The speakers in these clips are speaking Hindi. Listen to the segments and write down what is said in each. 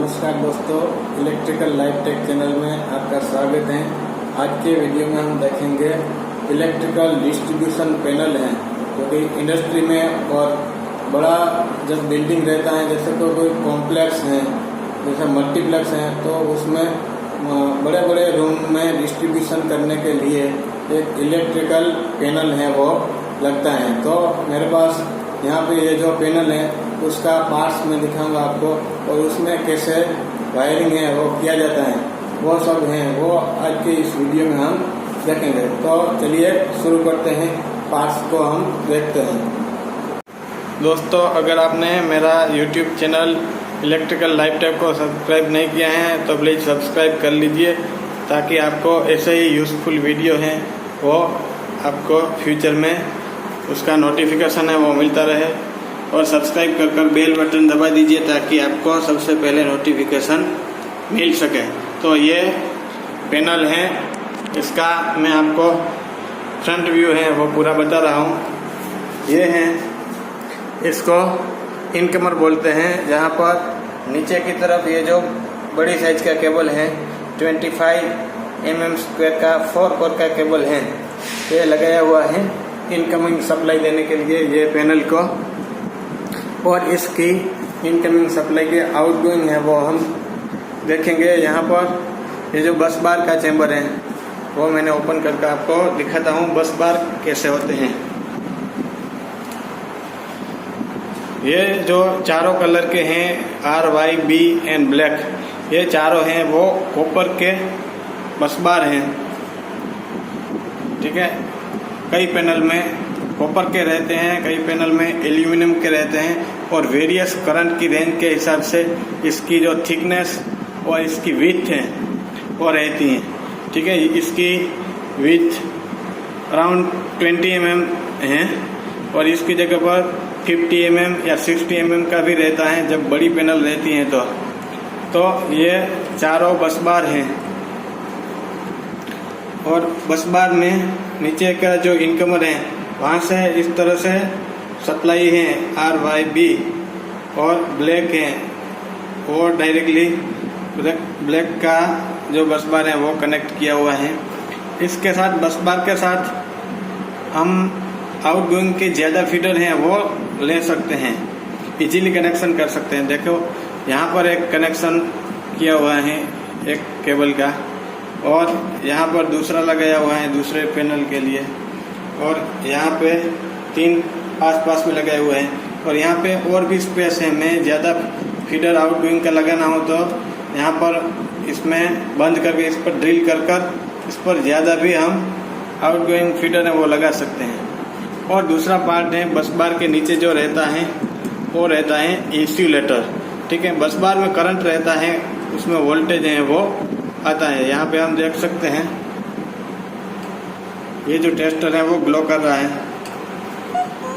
नमस्कार दोस्तों, इलेक्ट्रिकल लाइफ टेक चैनल में आपका स्वागत है। आज के वीडियो में हम देखेंगे इलेक्ट्रिकल डिस्ट्रीब्यूशन पैनल हैं जो कि इंडस्ट्री में और बड़ा जब बिल्डिंग रहता है, जैसे कोई कॉम्प्लेक्स है, जैसे मल्टीप्लेक्स है, तो उसमें बड़े बड़े रूम में डिस्ट्रीब्यूशन करने के लिए एक इलेक्ट्रिकल पैनल है वो लगता है। तो मेरे पास यहाँ पे ये जो पैनल है उसका पार्ट्स में दिखाऊंगा आपको, और उसमें कैसे वायरिंग है वो किया जाता है, वो सब है वो आज के इस वीडियो में हम देखेंगे। तो चलिए शुरू करते हैं, पार्ट्स को हम देखते हैं। दोस्तों, अगर आपने मेरा YouTube channel electrical life tech को सब्सक्राइब नहीं किया है तो प्लीज़ सब्सक्राइब कर लीजिए, ताकि आपको ऐसे ही यूज़फुल वीडियो हैं वो आपको फ्यूचर में उसका नोटिफिकेशन है वो मिलता रहे। और सब्सक्राइब कर बेल बटन दबा दीजिए ताकि आपको सबसे पहले नोटिफिकेशन मिल सके। तो ये पैनल है, इसका मैं आपको फ्रंट व्यू है वो पूरा बता रहा हूँ। ये है, इसको इनकमर बोलते हैं, जहाँ पर नीचे की तरफ ये जो बड़ी साइज का केबल है 25 mm स्क्वायर का 4 कोर का केबल है, ये लगाया हुआ है इनकमिंग सप्लाई देने के लिए ये पैनल को। और इसकी इनकमिंग सप्लाई के आउटगोइंग है वो हम देखेंगे। यहाँ पर ये जो बस बार का चैम्बर है वो मैंने ओपन करके आपको दिखाता हूँ बस बार कैसे होते हैं। ये जो चारों कलर के हैं RYB एंड ब्लैक, ये चारों हैं वो कॉपर के बस बार हैं। ठीक है, कई पैनल में कॉपर के रहते हैं, कई पैनल में एल्यूमिनियम के रहते हैं, और वेरियस करंट की रेंज के हिसाब से इसकी जो थिकनेस और इसकी विड्थ है वो रहती हैं। ठीक है, इसकी विड्थ अराउंड 20 mm है, और इसकी जगह पर 50 mm या 60 mm का भी रहता है जब बड़ी पैनल रहती हैं। तो ये चारों बस बार हैं, और बस बार में नीचे का जो इनकमर है वहाँ से इस तरह से सप्लाई है RYB, और ब्लैक है वो डायरेक्टली ब्लैक का जो बस बार है वो कनेक्ट किया हुआ है। इसके साथ बस बार के साथ हम आउटगोइंग के ज़्यादा फीडर हैं वो ले सकते हैं, इजीली कनेक्शन कर सकते हैं। देखो यहाँ पर एक कनेक्शन किया हुआ है एक केबल का, और यहाँ पर दूसरा लगाया हुआ है दूसरे पैनल के लिए, और यहाँ पे 3 आसपास में लगाए हुए हैं, और यहाँ पे और भी स्पेस है। मैं ज़्यादा फीडर आउटगोइंग का लगाना हो तो यहाँ पर इसमें बंद करके इस पर ड्रिल कर इस पर ज़्यादा भी हम आउटगोइंग फीडर है वो लगा सकते हैं। और दूसरा पार्ट है बस बार के नीचे जो रहता है वो रहता है इंसुलेटर। ठीक है, बस बार में करंट रहता है, उसमें वोल्टेज है वो आता है। यहाँ पे हम देख सकते हैं ये जो टेस्टर है वो ग्लो कर रहा है,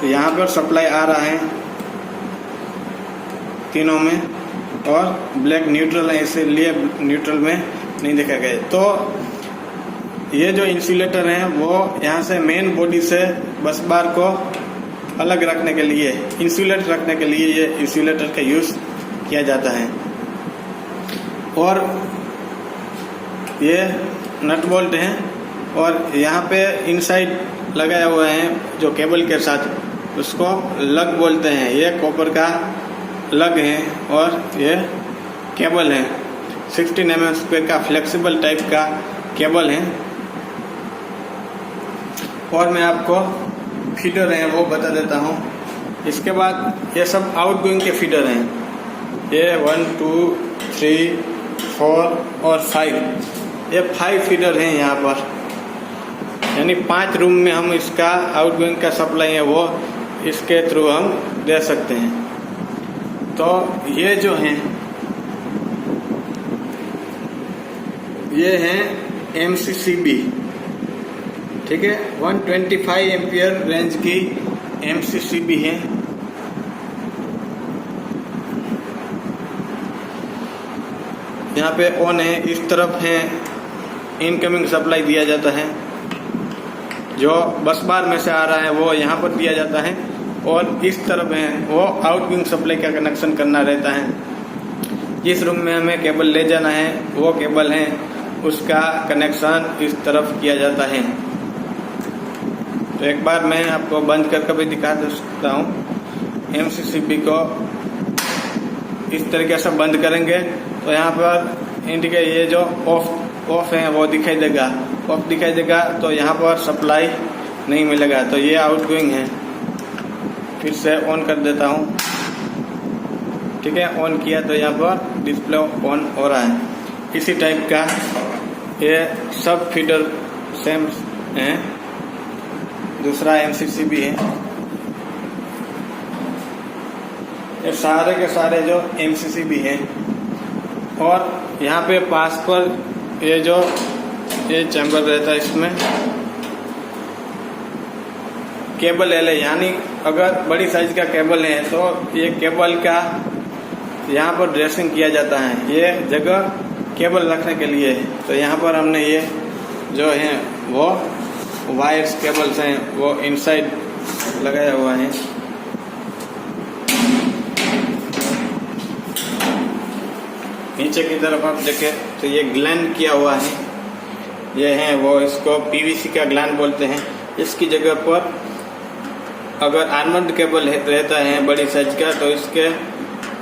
तो यहाँ पर सप्लाई आ रहा है तीनों में, और ब्लैक न्यूट्रल है इसलिए न्यूट्रल में नहीं देखा गया। तो ये जो इंसुलेटर है वो यहाँ से मेन बॉडी से बस बार को अलग रखने के लिए, इंसुलेट रखने के लिए ये इंसुलेटर का यूज़ किया जाता है। और ये नट बोल्ट है, और यहाँ पे इनसाइड लगाया हुआ है जो केबल के साथ, उसको लग बोलते हैं। ये कॉपर का लग है, और ये केबल है 16 mm स्क्वायर का फ्लेक्सिबल टाइप का केबल है। और मैं आपको फीडर हैं वो बता देता हूँ। इसके बाद ये सब आउटगोइंग के फीडर हैं, ये 1 2 3 4 और 5, ये 5 फीडर हैं यहाँ पर, यानी 5 रूम में हम इसका आउटगोइंग का सप्लाई है वो इसके थ्रू हम दे सकते हैं। तो ये जो हैं ये हैं MCCB। ठीक है, 125 एम्पियर रेंज की MCCB है। यहाँ पे ऑन है, इस तरफ है इनकमिंग सप्लाई दिया जाता है, जो बस बार में से आ रहा है वो यहाँ पर दिया जाता है, और इस तरफ है वो आउटगोइंग सप्लाई का कनेक्शन करना रहता है। जिस रूम में हमें केबल ले जाना है वो केबल है, उसका कनेक्शन इस तरफ किया जाता है। तो एक बार मैं आपको बंद करके भी दिखा सकता हूँ। एमसीसीबी को इस तरीके से बंद करेंगे तो यहाँ पर इंडिकेट ये जो ऑफ है वो दिखाई देगा, ऑफ दिखाई देगा तो यहाँ पर सप्लाई नहीं मिलेगा। तो ये आउटगोइंग है। फिर से ऑन कर देता हूँ, ठीक है। ऑन किया तो यहाँ पर डिस्प्ले ऑन हो रहा है। इसी टाइप का ये सब फीडर सेम है। दूसरा एमसीसीबी है। ये सारे के सारे जो एमसीसीबी है। और यहाँ पे पास पर ये जो ये चैम्बर रहता है, इसमें केबल एल है, यानी अगर बड़ी साइज का केबल है तो ये केबल का यहाँ पर ड्रेसिंग किया जाता है। ये जगह केबल रखने के लिए है। तो यहाँ पर हमने ये जो है वो वायर्स केबल्स हैं वो इनसाइड लगाया हुआ है। नीचे की तरफ आप देखें तो ये ग्लैंड किया हुआ है। ये है वो, इसको पीवीसी का ग्लैंड बोलते हैं। इसकी जगह पर अगर आर्मर्ड केबल रहता है बड़ी साइज का तो इसके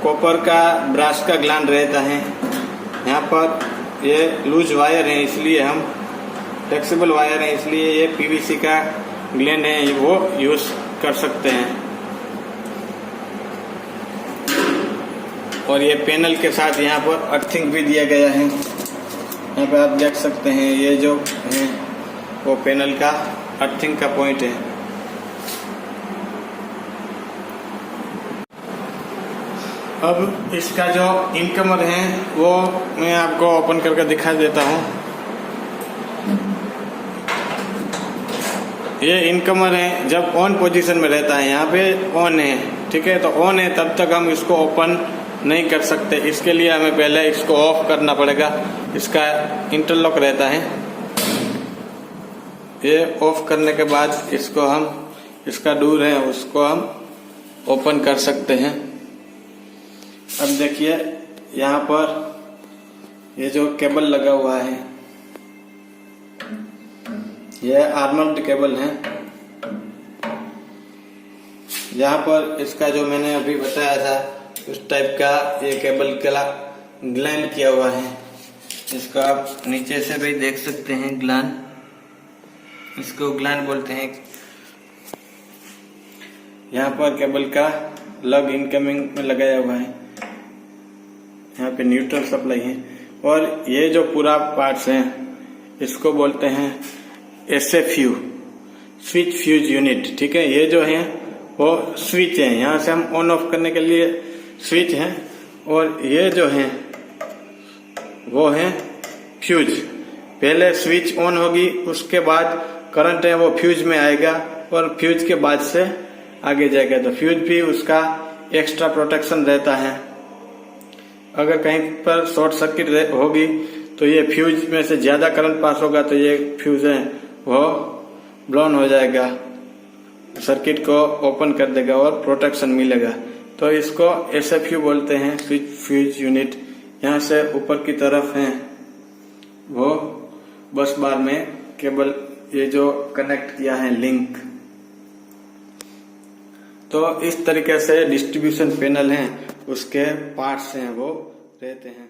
कॉपर का ब्रास का ग्लैंड रहता है। यहाँ पर ये लूज वायर है, इसलिए हम फ्लेक्सिबल वायर है, इसलिए ये पीवीसी का ग्लैंड है वो यूज कर सकते हैं। और ये पैनल के साथ यहाँ पर अर्थिंग भी दिया गया है। यहाँ पे आप देख सकते हैं ये जो है वो पैनल का अर्थिंग का पॉइंट है। अब इसका जो इनकमर है वो मैं आपको ओपन करके दिखा देता हूँ। ये इनकमर है, जब ऑन पोजीशन में रहता है, यहाँ पे ऑन है, ठीक है। तो ऑन है तब तक हम इसको ओपन नहीं कर सकते। इसके लिए हमें पहले इसको ऑफ करना पड़ेगा। इसका इंटरलॉक रहता है। ये ऑफ करने के बाद इसको हम, इसका डोर है उसको हम ओपन कर सकते हैं। अब देखिए यहाँ पर ये जो केबल लगा हुआ है ये आर्मर्ड केबल है। यहाँ पर इसका जो मैंने अभी बताया था उस टाइप का ये केबल का ग्लैंड किया हुआ है। इसको आप नीचे से भी देख सकते हैं, ग्लैंड, इसको ग्लैंड बोलते हैं। यहाँ पर केबल का लग इनकमिंग में लगाया हुआ है। यहाँ पे न्यूट्रल सप्लाई है। और ये जो पूरा पार्ट्स है इसको बोलते हैं एसएफयू, स्विच फ्यूज यूनिट, ठीक है। ये जो है वो स्विच है, यहाँ से हम ऑन ऑफ करने के लिए स्विच है। और ये जो है वो है फ्यूज। पहले स्विच ऑन होगी, उसके बाद करंट है वो फ्यूज में आएगा और फ्यूज के बाद से आगे जाएगा। तो फ्यूज भी उसका एक्स्ट्रा प्रोटेक्शन रहता है। अगर कहीं पर शॉर्ट सर्किट होगी तो ये फ्यूज में से ज्यादा करंट पास होगा तो ये फ्यूज है वो ब्लोन हो जाएगा, सर्किट को ओपन कर देगा और प्रोटेक्शन मिलेगा। तो इसको एसएफयू बोलते हैं, स्विच फ्यूज यूनिट। यहाँ से ऊपर की तरफ है वो बस बार में केबल ये जो कनेक्ट किया है लिंक। तो इस तरीके से डिस्ट्रीब्यूशन पैनल है उसके पार्ट्स हैं वो रहते हैं।